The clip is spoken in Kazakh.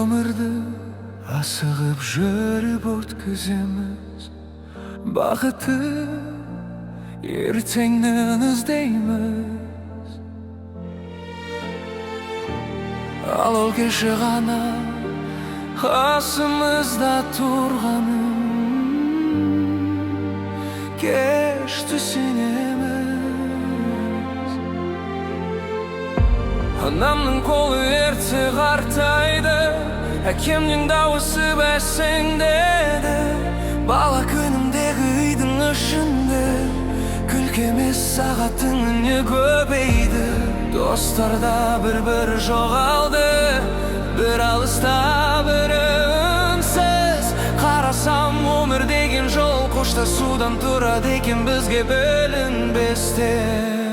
өмірді асығып жүріп өткіземіз. Бақытты ертеңнен іздейміз. Ал ол кеше ғана қасымызда тұрғанын кеш түсінеміз. Анамның қолы ерте қартайды, әкемнің дауысы бәсеңдеді. Бала күнімдегі үйдің ішінде күлкі емес сағаттың үні көбейді. Достарда бір жоғалды, бір алыста бір үнсіз. Қарасам өмір деген жол қоштасудан тұрады екен бізге білінбестен.